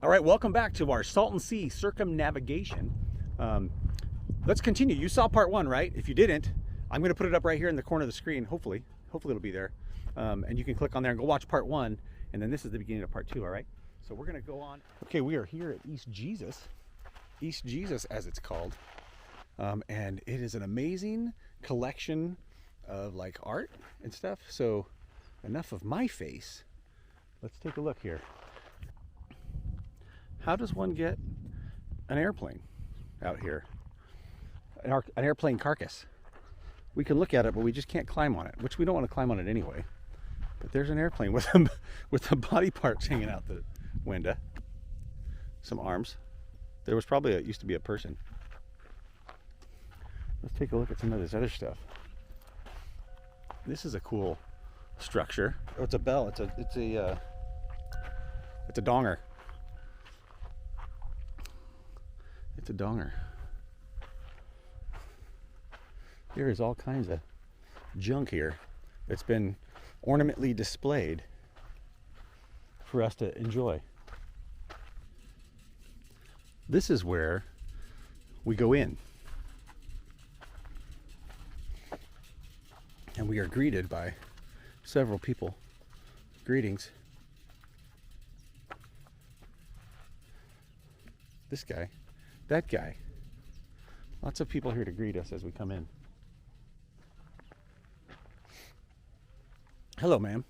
All right, welcome back to our Salton Sea circumnavigation. Let's continue. You saw part one, right? If you didn't, I'm going to put it up right here in the corner of the screen. Hopefully it'll be there. And you can click on there and go watch part one. And then this is the beginning of part two, all right? So we're going to go on. Okay, we are here at East Jesus as it's called. And it is an amazing collection of like art and stuff. So enough of my face. Let's take a look here. How does one get an airplane out here? An airplane carcass. We can look at it, but we just can't climb on it, which we don't want to climb on it anyway. But there's an airplane with the body parts hanging out the window. Some arms. There was probably used to be a person. Let's take a look at some of this other stuff. This is a cool structure. Oh, it's a bell. It's a donger. It's a donger. There is all kinds of junk here that's been ornamentally displayed for us to enjoy. This is where we go in. And we are greeted by several people. Greetings. This guy. That guy. Lots of people here to greet us as we come in. Hello, ma'am.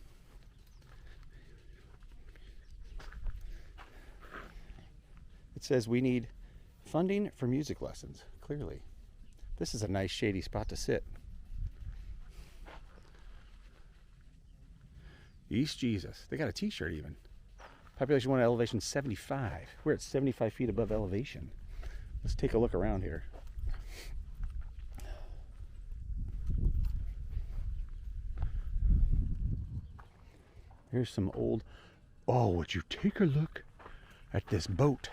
It says we need funding for music lessons, clearly. This is a nice shady spot to sit. East Jesus. They got a t-shirt even. Population 1 elevation 75. We're at 75 feet above elevation. Let's take a look around here. Here's some old... Oh, would you take a look at this boat?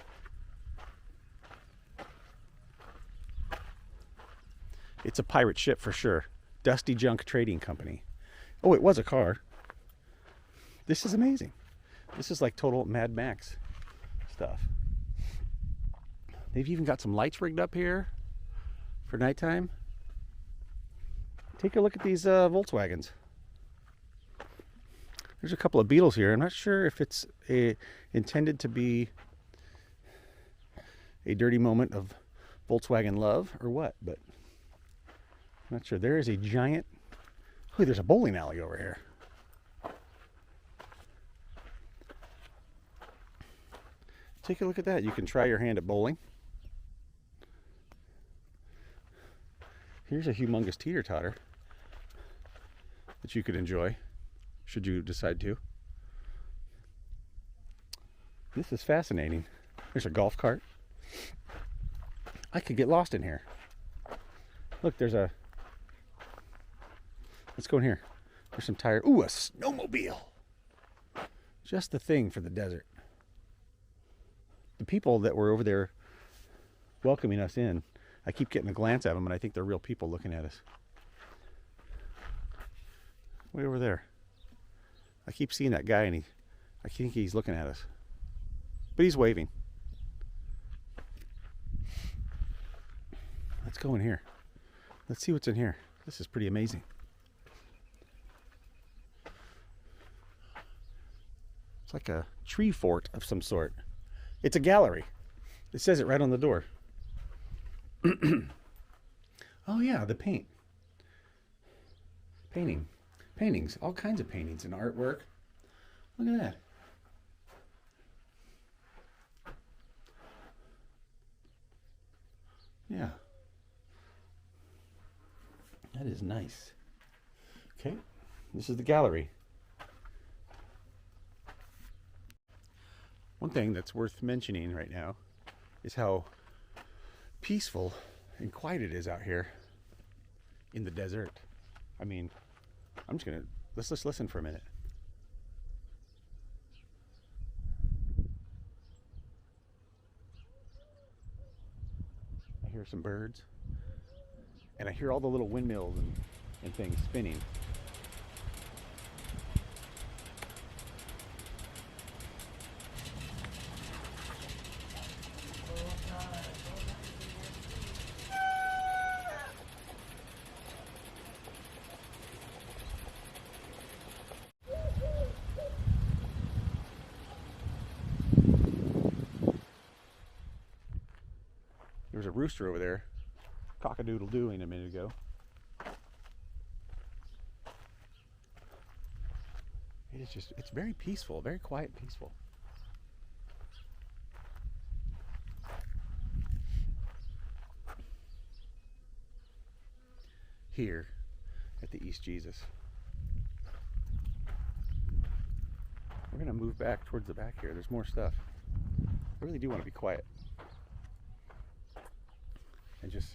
It's a pirate ship for sure. Dusty Junk Trading Company. Oh, it was a car. This is amazing. This is like total Mad Max stuff. They've even got some lights rigged up here for nighttime. Take a look at these Volkswagens. There's a couple of Beetles here. I'm not sure if it's intended to be a dirty moment of Volkswagen love or what, but I'm not sure. There is a giant... Oh, there's a bowling alley over here. Take a look at that. You can try your hand at bowling. Here's a humongous teeter-totter that you could enjoy, should you decide to. This is fascinating. There's a golf cart. I could get lost in here. Look, there's a... Let's go in here. There's some tire... Ooh, a snowmobile! Just the thing for the desert. The people that were over there welcoming us in, I keep getting a glance at them, and I think they're real people looking at us. Way over there. I keep seeing that guy, and I think he's looking at us. But he's waving. Let's go in here. Let's see what's in here. This is pretty amazing. It's like a tree fort of some sort. It's a gallery. It says it right on the door. Oh yeah, the paint. Paintings, all kinds of paintings and artwork. Look at that. Yeah. That is nice. Okay, this is the gallery. One thing that's worth mentioning right now is how peaceful and quiet it is out here in the desert. I mean, I'm just gonna, let's just listen for a minute. I hear some birds, and I hear all the little windmills and things spinning. There's a rooster over there cock-a-doodle-dooing a minute ago. It's very peaceful, very quiet and peaceful. Here at the East Jesus. We're gonna move back towards the back here. There's more stuff. I really do want to be quiet and just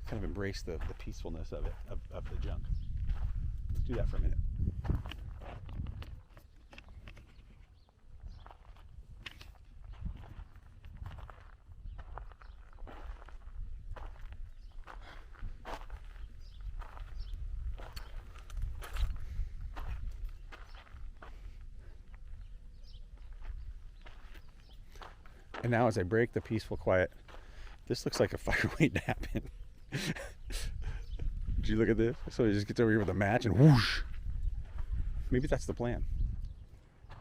kind of embrace the peacefulness of it, of the junk. Let's do that for a minute. And now as I break the peaceful quiet, this looks like a fire waiting to happen. Did you look at this? So he just gets over here with a match and whoosh. Maybe that's the plan.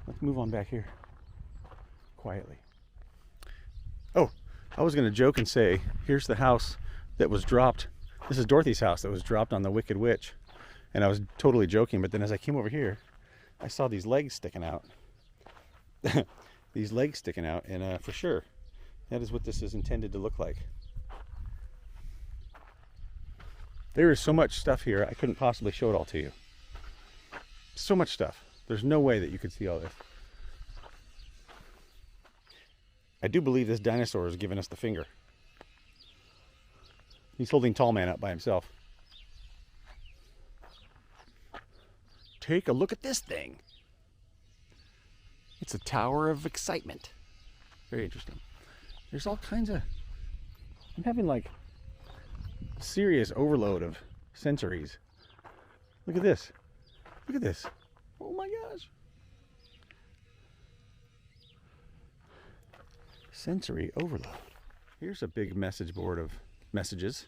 Let's move on back here quietly. Oh, I was going to joke and say, here's the house that was dropped. This is Dorothy's house that was dropped on the Wicked Witch. And I was totally joking, but then as I came over here, I saw these legs sticking out. These legs sticking out, and for sure, that is what this is intended to look like. There is so much stuff here, I couldn't possibly show it all to you. So much stuff. There's no way that you could see all this. I do believe this dinosaur is giving us the finger. He's holding Tall Man up by himself. Take a look at this thing. It's a tower of excitement. Very interesting. There's all kinds of... I'm having like serious overload of sensories. Look at this. Look at this. Oh my gosh. Sensory overload. Here's a big message board of messages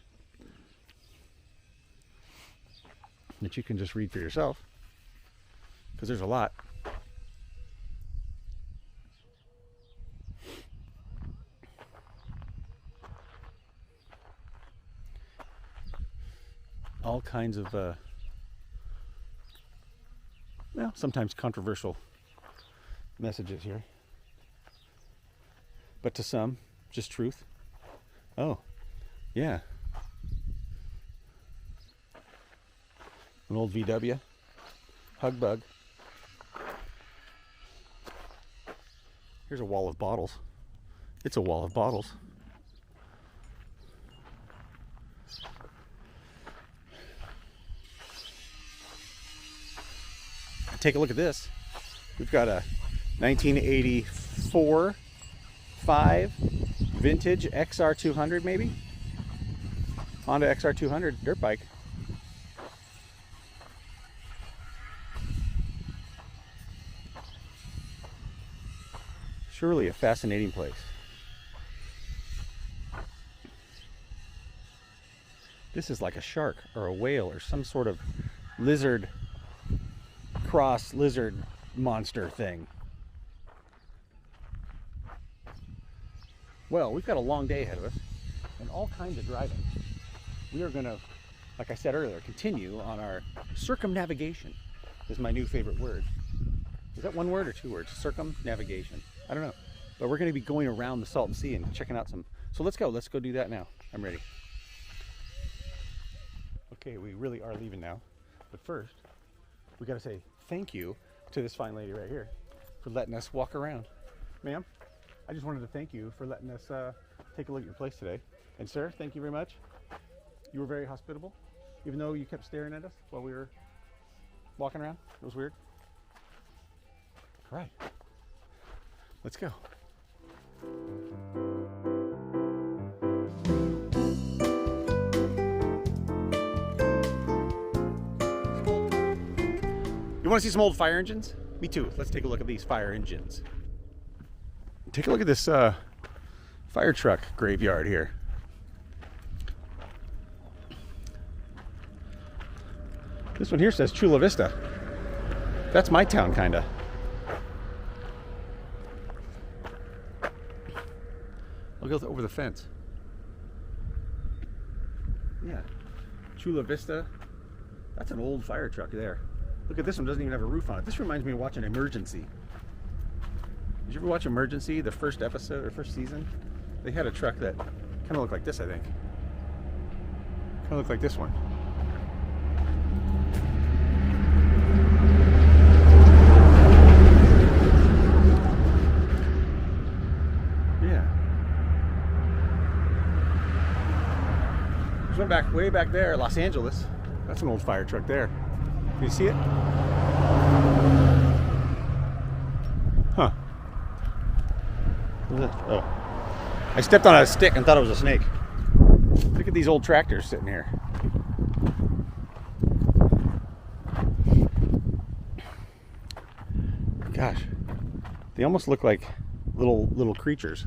that you can just read for yourself, because there's a lot. All kinds of, well, sometimes controversial messages here. But to some, just truth. Oh, yeah. An old VW. Hug bug. Here's a wall of bottles. It's a wall of bottles. Take a look at this. We've got a 1984 5 vintage XR200 maybe? Honda XR200 dirt bike. Surely a fascinating place. This is like a shark or a whale or some sort of lizard, cross lizard monster thing. Well, we've got a long day ahead of us and all kinds of driving. We are going to, like I said earlier, continue on our circumnavigation. Is my new favorite word. Is that one word or two words? Circumnavigation. I don't know. But we're going to be going around the Salton Sea and checking out some. So let's go. Let's go do that now. I'm ready. Okay, we really are leaving now. But first, we got to say thank you to this fine lady right here for letting us walk around. Ma'am, I just wanted to thank you for letting us take a look at your place today. And sir, thank you very much. You were very hospitable, even though you kept staring at us while we were walking around. It was weird. All right, let's go. You want to see some old fire engines? Me too. Let's take a look at these fire engines. Take a look at this fire truck graveyard here. This one here says Chula Vista. That's my town, kinda. Look Look over the fence. Yeah. Chula Vista. That's an old fire truck there. Look at this one, doesn't even have a roof on it. This reminds me of watching Emergency. Did you ever watch Emergency, the first episode or first season? They had a truck that kind of looked like this, I think. Kind of looked like this one. Yeah. There's one back, way back there, Los Angeles. That's an old fire truck there. Can you see it? Huh. Oh. I stepped on a stick and thought it was a snake. Look at these old tractors sitting here. Gosh. They almost look like little creatures.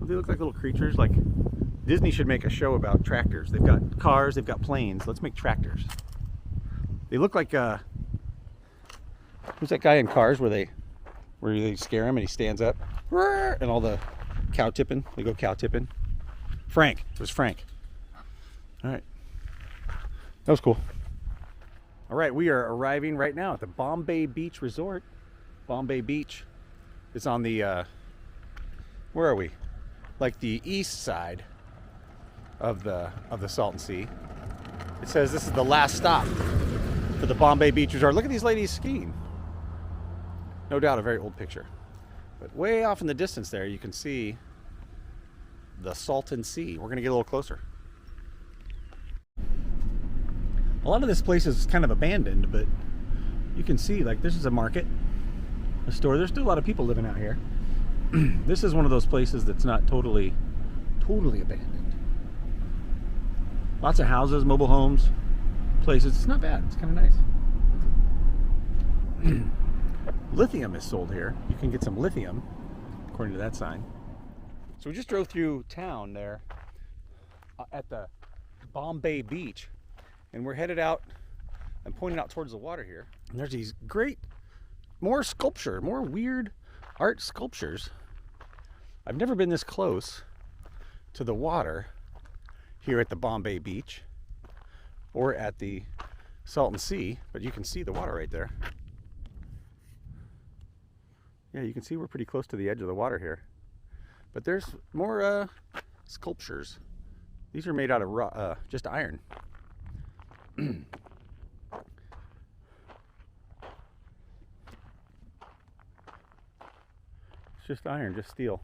They look like little creatures. Like Disney should make a show about tractors. They've got cars, they've got planes. Let's make tractors. They look like who's that guy in Cars where they scare him and he stands up and all the cow tipping, they go cow tipping. Frank. It was Frank. All right. That was cool. All right, we are arriving right now at the Bombay Beach Resort. Bombay Beach. It's on the where are we? Like the east side of the Salton Sea. It says this is the last stop for the Bombay Beach Resort. Look at these ladies skiing. No doubt a very old picture. But way off in the distance there, you can see the Salton Sea. We're gonna get a little closer. A lot of this place is kind of abandoned, but you can see, like, this is a market, a store. There's still a lot of people living out here. This is one of those places that's not totally abandoned. Lots of houses, mobile homes, places. It's not bad. It's kind of nice. Lithium is sold here. You can get some lithium, according to that sign. So we just drove through town there at the Bombay Beach, and we're headed out. I'm pointing out towards the water here. And there's these great, more sculpture, more weird art sculptures. I've never been this close to the water here at the Bombay Beach or at the Salton Sea, but you can see the water right there. Yeah, you can see we're pretty close to the edge of the water here. But there's more sculptures. These are made out of just iron. It's just iron, just steel.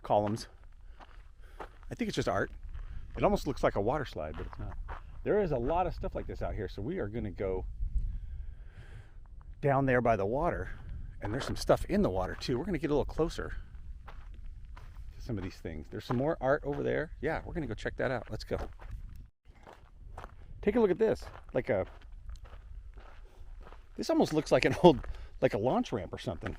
Columns. I think it's just art. It almost looks like a water slide, but it's not. There is a lot of stuff like this out here, so we are going to go down there by the water. And there's some stuff in the water too. We're going to get a little closer to some of these things. There's some more art over there. Yeah, we're going to go check that out. Let's go. Take a look at this. This almost looks like an old, like a launch ramp or something.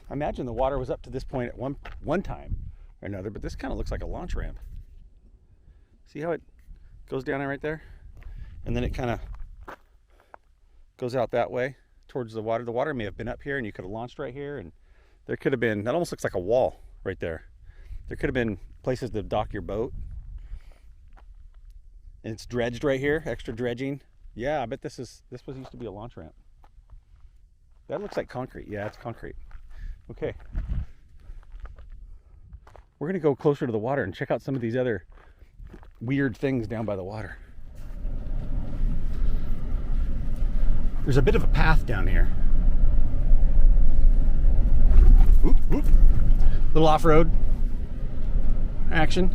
I imagine the water was up to this point at one time or another, but this kind of looks like a launch ramp. See how it goes down right there? And then it kind of goes out that way towards the water. The water may have been up here and you could have launched right here, and there could have been, that almost looks like a wall right there. There could have been places to dock your boat. And it's dredged right here, extra dredging. Yeah, I bet this used to be a launch ramp. That looks like concrete. Yeah, it's concrete. Okay. We're gonna go closer to the water and check out some of these other weird things down by the water. There's a bit of a path down here. Whoop, whoop. Little off-road action.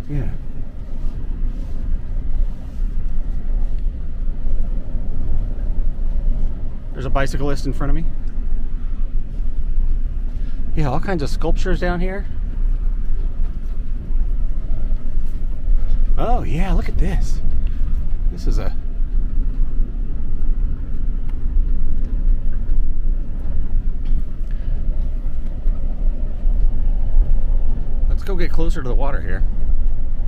Yeah. There's a bicyclist in front of me. Yeah, all kinds of sculptures down here. Oh yeah, look at this. This is a... Let's go get closer to the water here.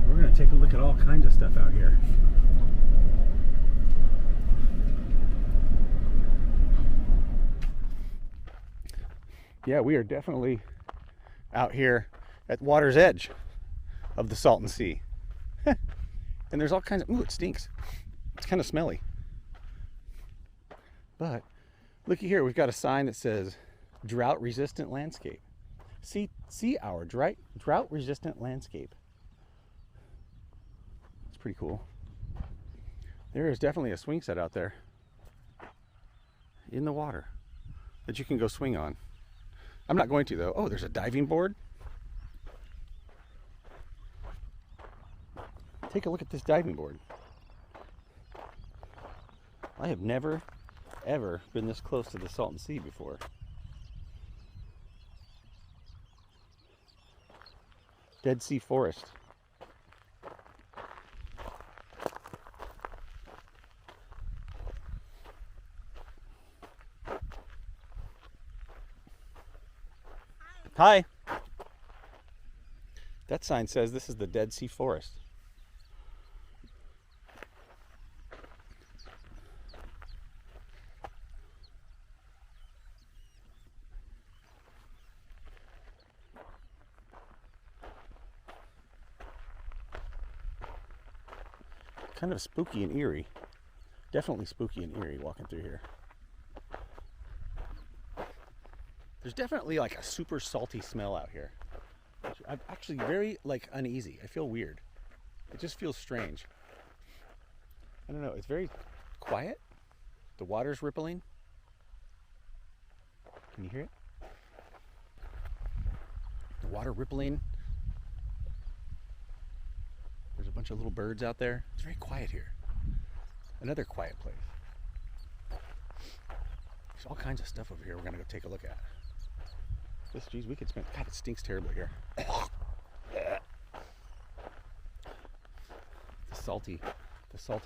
We're going to take a look at all kinds of stuff out here. Yeah, we are definitely out here at water's edge of the Salton Sea. And there's all kinds of, ooh, it stinks. It's kind of smelly. But looky here, we've got a sign that says drought resistant landscape. See our drought resistant landscape. It's pretty cool. There is definitely a swing set out there in the water that you can go swing on. I'm not going to though. Oh, there's a diving board. Take a look at this diving board. I have never, ever been this close to the Salton Sea before. Dead Sea Forest. Hi. That sign says this is the Dead Sea Forest. Kind of spooky and eerie. Definitely spooky and eerie walking through here. There's definitely like a super salty smell out here. I'm actually very like uneasy. I feel weird. It just feels strange. I don't know. It's very quiet. The water's rippling. Can you hear it? The water rippling. There's a bunch of little birds out there. It's very quiet here. Another quiet place. There's all kinds of stuff over here we're gonna go take a look at. This, geez, we could spend, God, it stinks terribly here. The salty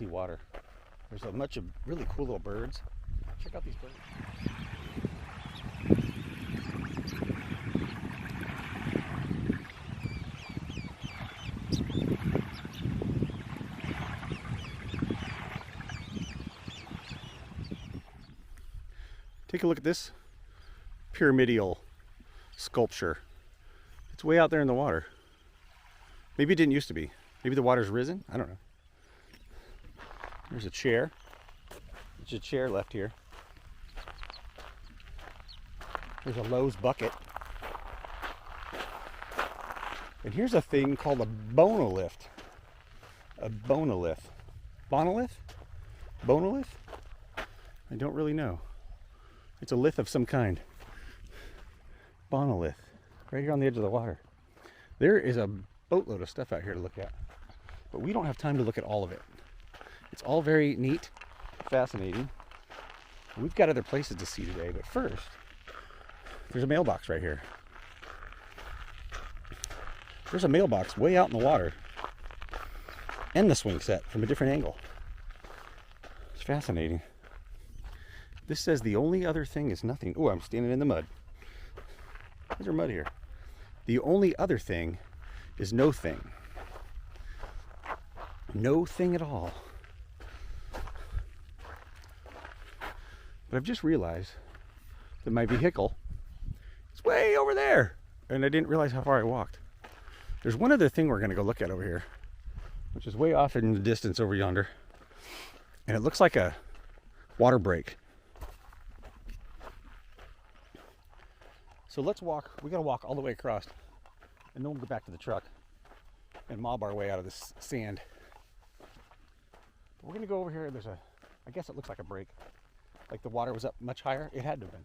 water. There's a bunch of really cool little birds. Check out these birds. Take a look at this pyramidal sculpture. It's way out there in the water. Maybe it didn't used to be. Maybe the water's risen. I don't know. There's a chair. There's a chair left here. There's a Lowe's bucket. And here's a thing called a bonolith. A bonolith. Bonolith? Bonolith? I don't really know. It's a lith of some kind. Bonolith. Right here on the edge of the water. There is a boatload of stuff out here to look at. But we don't have time to look at all of it. It's all very neat, fascinating. We've got other places to see today, but first, there's a mailbox right here. There's a mailbox way out in the water. And the swing set from a different angle. It's fascinating. This says the only other thing is nothing. Oh, I'm standing in the mud. Is there mud here? The only other thing is no thing. No thing at all. But I've just realized that my vehicle is way over there. And I didn't realize how far I walked. There's one other thing we're going to go look at over here, which is way off in the distance over yonder. And it looks like a water break. So let's walk. We got to walk all the way across. And then we'll go back to the truck and mob our way out of this sand. But we're going to go over here. There's a, I guess it looks like a break. Like the water was up much higher. It had to have been.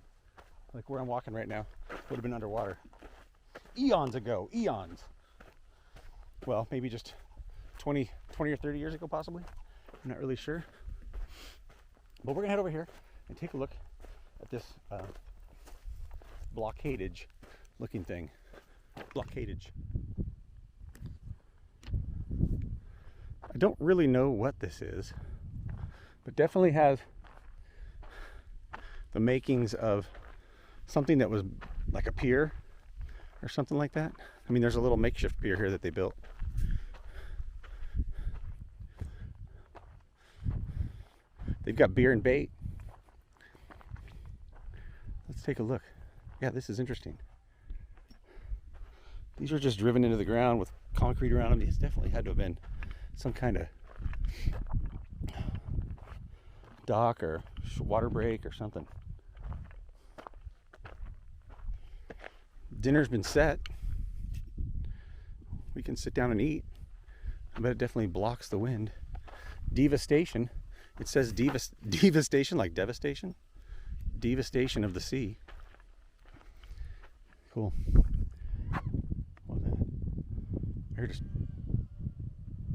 Like where I'm walking right now would have been underwater. Eons ago. Eons. Well, maybe just 20 or 30 years ago, possibly. I'm not really sure. But we're going to head over here and take a look at this blockadage looking thing. Blockadage. I don't really know what this is, but definitely has the makings of something that was like a pier or something like that. I mean, there's a little makeshift pier here that they built. They've got beer and bait. Let's take a look. Yeah, this is interesting. These are just driven into the ground with concrete around them. These definitely had to have been some kind of dock or water break or something. Dinner's been set. We can sit down and eat. But it definitely blocks the wind. Devastation. It says devastation, like devastation. Devastation of the sea. Cool. What was that? I heard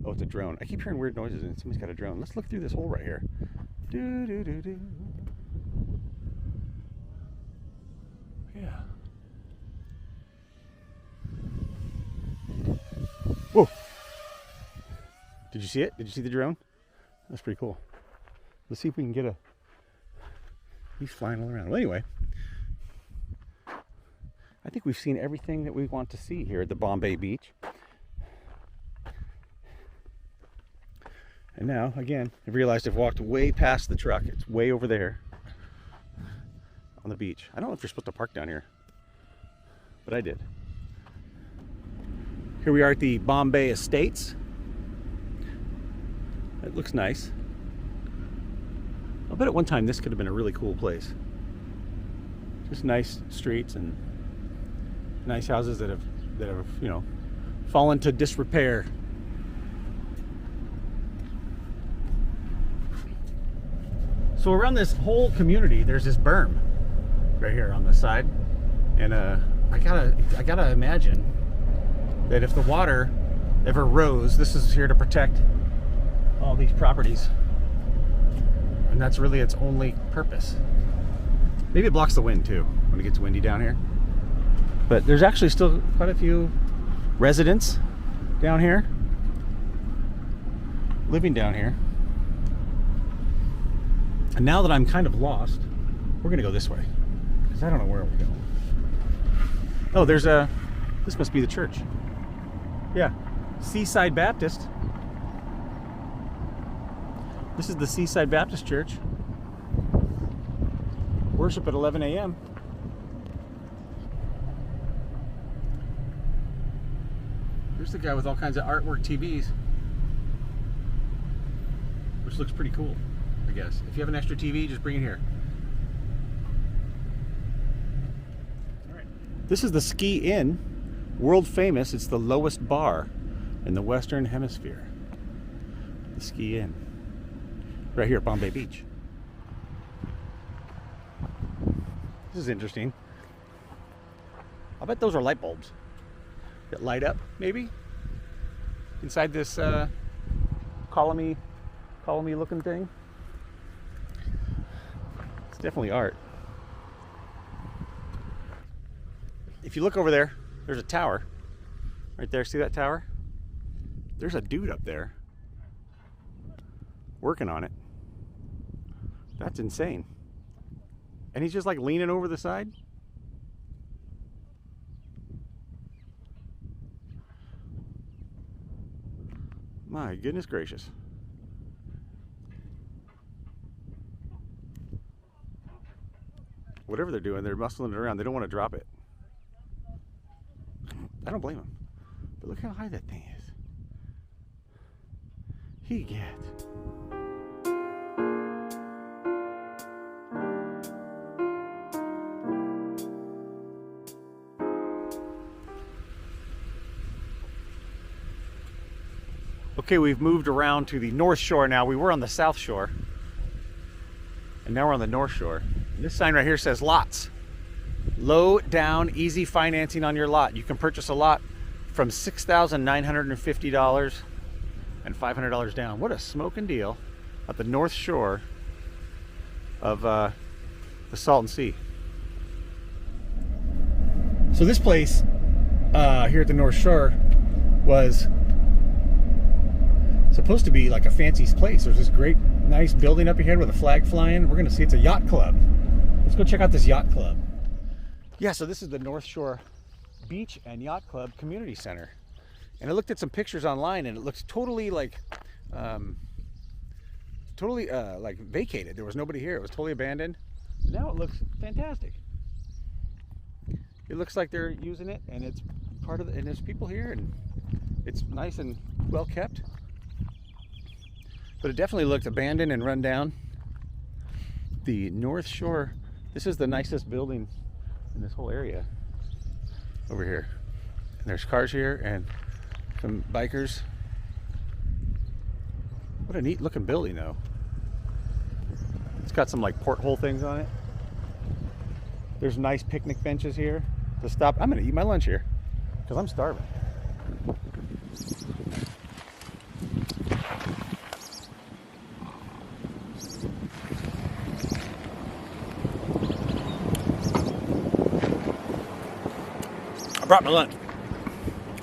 oh, it's a drone. I keep hearing weird noises and somebody's got a drone. Let's look through this hole right here. Do do do do. Yeah. Whoa. Did you see it? Did you see the drone? That's pretty cool. Let's see if we can get a... He's flying all around. Well, anyway, I think we've seen everything that we want to see here at the Bombay beach. And now, again, I've realized I've walked way past the truck. It's way over there on the beach. I don't know if you're supposed to park down here, but I did. Here we are at the Bombay Estates. It looks nice. I'll bet at one time this could have been a really cool place. Just nice streets and nice houses that have you know, fallen to disrepair. So around this whole community, there's this berm right here on the side, and I gotta imagine that if the water ever rose, this is here to protect all these properties, and that's really its only purpose. Maybe it blocks the wind too when it gets windy down here, but there's actually still quite a few residents down here living down here. And now that I'm kind of lost, we're gonna go this way because I don't know where we're going. Oh, there's this must be the church. Yeah, Seaside Baptist. This is the Seaside Baptist Church. Worship at 11 a.m. There's the guy with all kinds of artwork TVs, which looks pretty cool, I guess. If you have an extra TV, just bring it here. All right. This is the Ski Inn, world famous. It's the lowest bar in the Western Hemisphere. The Ski Inn. Right here at Bombay Beach. This is interesting. I bet those are light bulbs that light up, maybe? Inside this columny looking thing. It's definitely art. If you look over there, there's a tower. Right there, see that tower? There's a dude up there working on it. That's insane. And he's just like leaning over the side. My goodness gracious. Whatever they're doing, they're muscling it around. They don't want to drop it. I don't blame them. But look how high that thing is. He gets. Okay, we've moved around to the North Shore now. We were on the South Shore, and now we're on the North Shore. And this sign right here says lots. Low down, easy financing on your lot. You can purchase a lot from $6,950 and $500 down. What a smoking deal at the North Shore of the Salton Sea. So this place here at the North Shore was supposed to be like a fancy place. There's this great, nice building up ahead with a flag flying. We're gonna see it's a yacht club. Let's go check out this yacht club. Yeah, so this is the North Shore Beach and Yacht Club Community Center. And I looked at some pictures online and it looks totally like, like vacated. There was nobody here. It was totally abandoned. Now it looks fantastic. it looks like they're using it, and it's part of the, and there's people here, and it's nice and well kept. But it definitely looked abandoned and run down. The North Shore, this is the nicest building in this whole area over here. And there's cars here and some bikers. What a neat looking building though. It's got some like porthole things on it. There's nice picnic benches here to stop. I'm gonna eat my lunch here because I'm starving. I brought my lunch.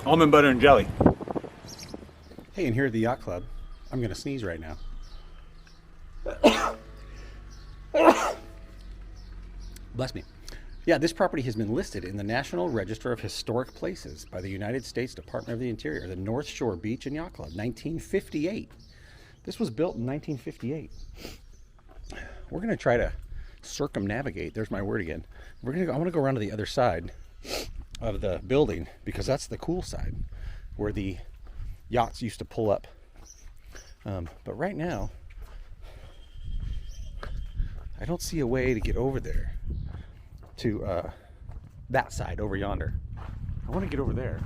Almond butter and jelly. Hey, and here at the Yacht Club, I'm gonna sneeze right now. Bless me. Yeah, this property has been listed in the National Register of Historic Places by the United States Department of the Interior, the North Shore Beach and Yacht Club, 1958. This was built in 1958. We're gonna try to circumnavigate. There's my word again. I want to go around to the other side of the building because that's the cool side where the yachts used to pull up. But right now, I don't see a way to get over there to that side over yonder. I want to get over there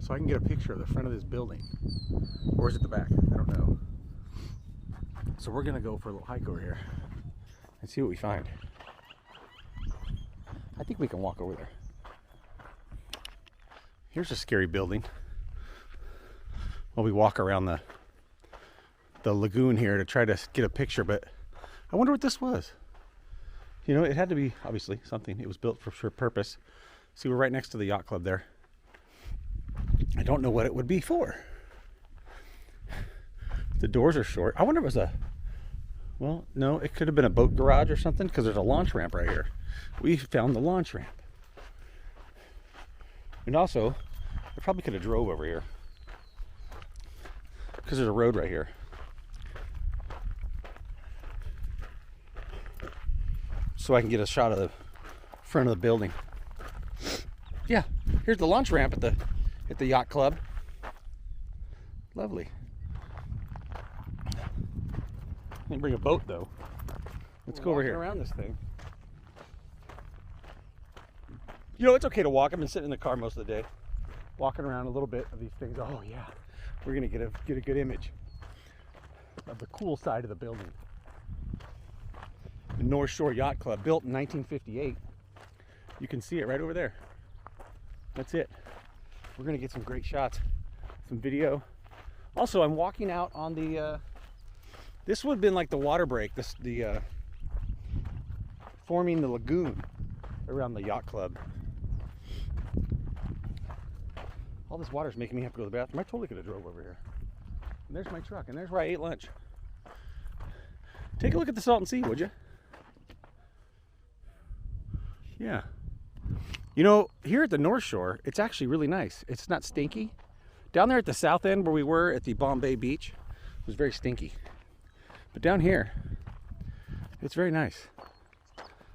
so I can get a picture of the front of this building. Or is it the back? I don't know. So we're gonna go for a little hike over here and see what we find. I think we can walk over there. Here's a scary building. While we walk around the lagoon here to try to get a picture, but I wonder what this was. You know, it had to be obviously something. It was built for sure purpose. See, we're right next to the Yacht Club there. I don't know what it would be for. The doors are short. I wonder if it was well, no, it could have been a boat garage or something because there's a launch ramp right here. We found the launch ramp. And also, I probably could have drove over here because there's a road right here. So I can get a shot of the front of the building. Yeah, here's the launch ramp at the Yacht Club. Lovely. I can bring a boat though. Let's go over here. Around this thing. You know, it's okay to walk. I've been sitting in the car most of the day, walking around a little bit of these things. Oh yeah, we're gonna get a good image of the cool side of the building. The North Shore Yacht Club, built in 1958. You can see it right over there. That's it. We're gonna get some great shots, some video. Also, I'm walking out on the. This would have been like the water break. Forming the lagoon around the Yacht Club. All this water is making me have to go to the bathroom. I totally could have drove over here. And there's my truck, and there's where I ate lunch. Take a look at the Salton Sea, would you? Yeah. You know, here at the North Shore, it's actually really nice. It's not stinky. Down there at the south end where we were at the Bombay Beach, it was very stinky. But down here, it's very nice.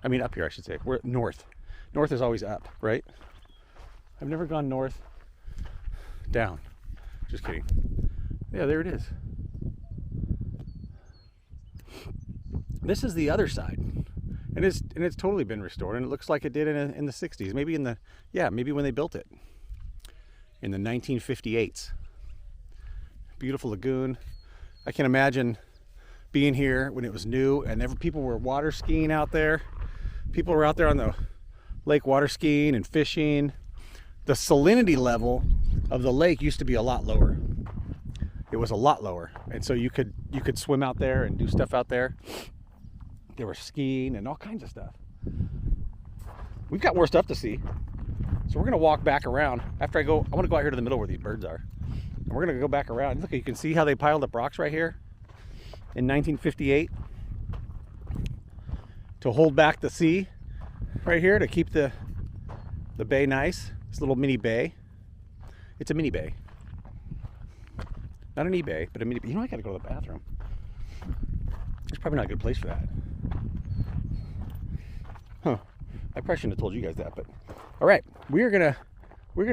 I mean, up here, I should say. We're north. North is always up, right? I've never gone north, down. Just kidding. Yeah, there it is. This is the other side. And it's totally been restored, and it looks like it did in the 60s. Maybe maybe when they built it. In the 1958s. Beautiful lagoon. I can imagine being here when it was new and people were water skiing out there. People were out there on the lake water skiing and fishing. The salinity level of the lake used to be a lot lower. It was a lot lower, and so you could swim out there and do stuff out there. They were skiing and all kinds of stuff. We've got more stuff to see, so we're gonna walk back around. After I want to go out here to the middle where these birds are, and we're gonna go back around. Look, you can see how they piled up rocks right here in 1958 to hold back the sea right here to keep the bay nice. This little mini bay. It's a mini bay. Not an e-bay, but a mini bay. You know, I gotta go to the bathroom. It's probably not a good place for that. Huh. I probably shouldn't have told you guys that, but All right, we're gonna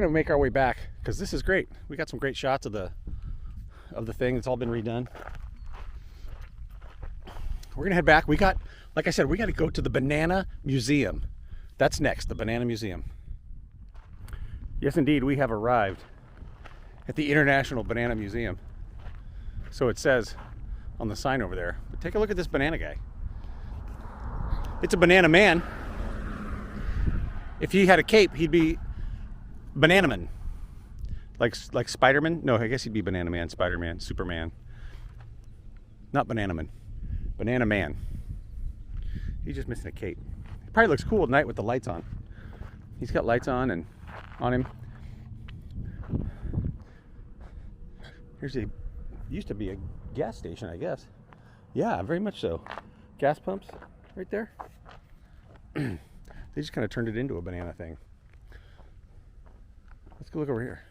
make our way back because this is great. We got some great shots of the thing. It's all been redone. We're gonna head back. We got, like I said, we got to go to the Banana Museum. That's next, the Banana Museum. Yes, indeed, we have arrived at the International Banana Museum. So it says on the sign over there. But take a look at this banana guy. It's a banana man. If he had a cape, he'd be Banana Man. Like Spider-Man? No, I guess he'd be Banana Man, Spider-Man, Superman. Not Banana Man. Banana Man. He's just missing a cape. He probably looks cool at night with the lights on. He's got lights on and on him. Used to be a gas station, I guess. Yeah, very much so. Gas pumps right there. They just kind of turned it into a banana thing. Let's go look over here.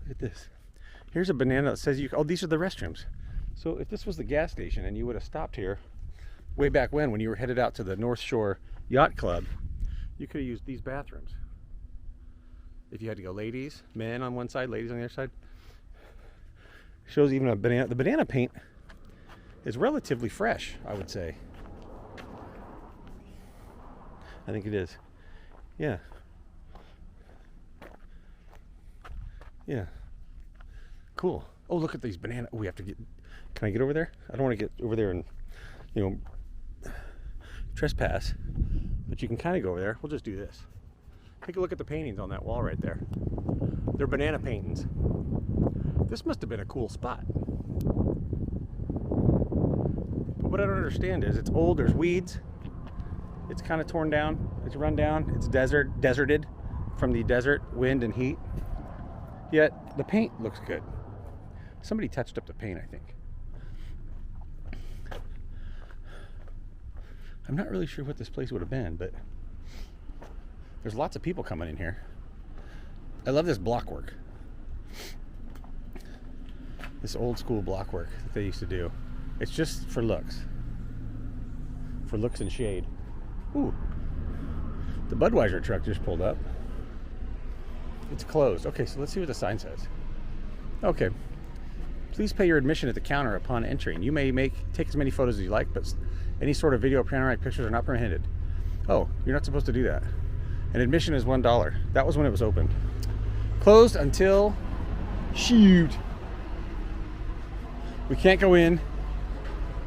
Look at this. Here's a banana that says oh, these are the restrooms. So if this was the gas station and you would have stopped here way back when you were headed out to the North Shore Yacht Club, you could have used these bathrooms. If you had to go ladies, men on one side, ladies on the other side. Shows even a banana. The banana paint is relatively fresh, I would say. I think it is. Yeah. Yeah. Cool. Oh, look at these banana. Oh, we have to get. Can I get over there? I don't want to get over there and, trespass. But you can kind of go over there. We'll just do this. Take a look at the paintings on that wall right there. They're banana paintings. This must have been a cool spot. But what I don't understand is it's old, there's weeds, it's kind of torn down, it's run down, it's deserted from the desert, wind and heat. Yet the paint looks good. Somebody touched up the paint, I think. I'm not really sure what this place would have been, but there's lots of people coming in here. I love this block work. This old school block work that they used to do. It's just for looks. For looks and shade. Ooh. The Budweiser truck just pulled up. It's closed. Okay, so let's see what the sign says. Okay. Please pay your admission at the counter upon entering. You may take as many photos as you like, but any sort of video or panoramic pictures are not permitted. Oh, you're not supposed to do that. And admission is $1. That was when it was open. Closed until... Shoot. We can't go in.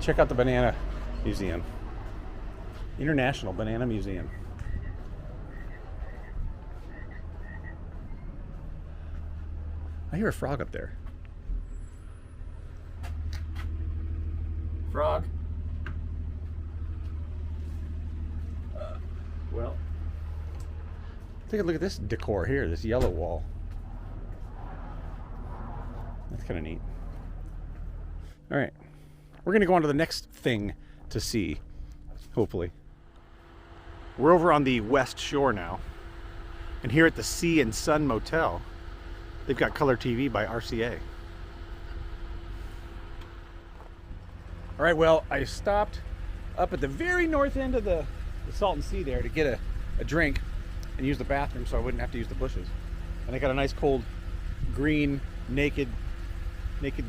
Check out the Banana Museum. International Banana Museum. I hear a frog up there. Frog. Well, take a look at this decor here, this yellow wall. That's kind of neat. All right, we're gonna go on to the next thing to see, hopefully. We're over on the West Shore now, and here at the Sea and Sun Motel, they've got color TV by RCA. All right, well, I stopped up at the very north end of the Salton Sea there to get a drink and use the bathroom so I wouldn't have to use the bushes. And I got a nice cold green naked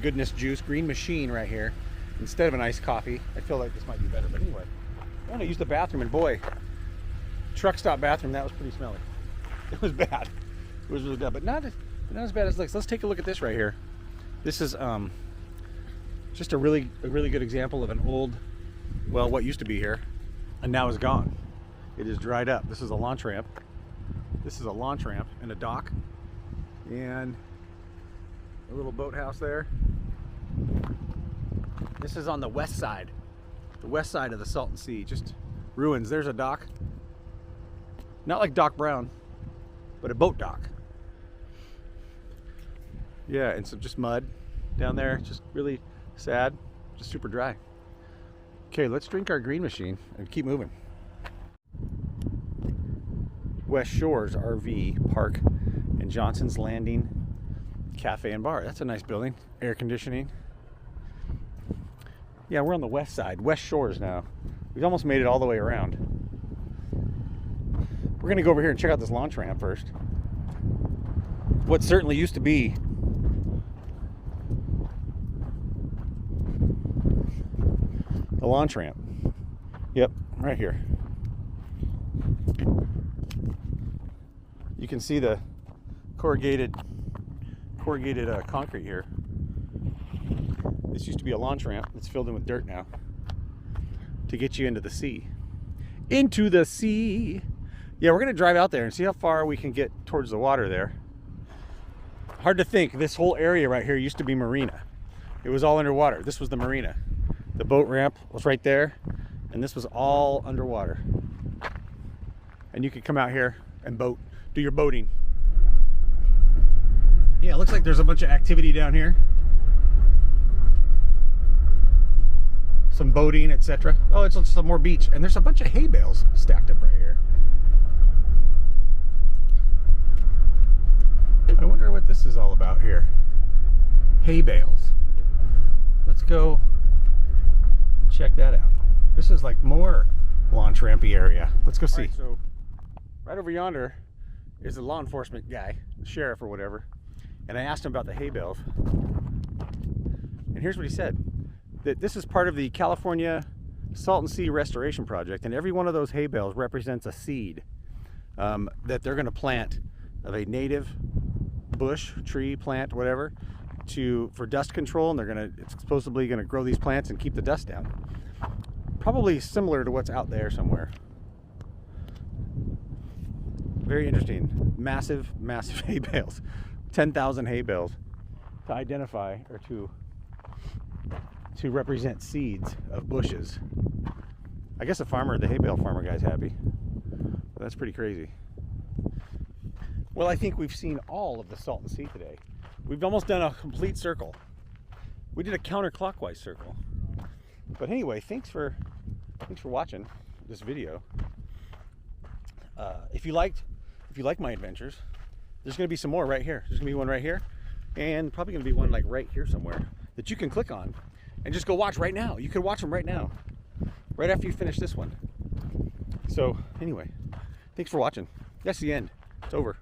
goodness juice, green machine right here instead of an iced coffee. I feel like this might be better, but anyway. I want to use the bathroom, and boy, truck stop bathroom, that was pretty smelly. It was bad. It was really bad, but not as bad as this. Let's take a look at this right here. This is just a really good example of an old, well, what used to be here and now is gone. It is dried up. This is a launch ramp. This is a launch ramp and a dock and a little boathouse there. This is on the west side of the Salton Sea, just ruins. There's a dock, not like Doc Brown, but a boat dock. Yeah, and some just mud down there, just really sad, just super dry. Okay, let's drink our green machine and keep moving. West Shores RV Park and Johnson's Landing Cafe and Bar. That's a nice building. Air conditioning. Yeah, we're on the west side, West Shores now. We've almost made it all the way around. We're gonna go over here and check out this launch ramp first. What certainly used to be a launch ramp. Yep, right here. You can see the corrugated concrete here. This used to be a launch ramp. It's filled in with dirt now to get you into the sea. Into the sea. Yeah, we're gonna drive out there and see how far we can get towards the water there. Hard to think. This whole area right here used to be marina. It was all underwater. This was the marina. The boat ramp was right there, and this was all underwater. And you could come out here and boat, do your boating. Yeah, it looks like there's a bunch of activity down here. Some boating, etc. Oh, it's some more beach, and there's a bunch of hay bales stacked up right here. I wonder what this is all about here. Hay bales. Let's go check that out. This is like more launch rampy area. Let's go see. Right, so right over yonder is the law enforcement guy, the sheriff or whatever, and I asked him about the hay bales. And here's what he said: that this is part of the California Salton Sea Restoration Project, and every one of those hay bales represents a seed that they're going to plant of a native bush, tree, plant, whatever, for dust control, and it's supposedly gonna grow these plants and keep the dust down. Probably similar to what's out there somewhere. Very interesting. Massive hay bales. 10,000 hay bales to identify or to represent seeds of bushes. I guess the hay bale farmer guy's happy. But that's pretty crazy. Well, I think we've seen all of the Salton Sea today. We've almost done a complete circle. We did a counterclockwise circle. But anyway, thanks for watching this video. If you liked my adventures, there's going to be some more right here. There's going to be one right here, and probably going to be one like right here somewhere that you can click on and just go watch right now. You can watch them right now, right after you finish this one. So anyway, thanks for watching. That's the end. It's over.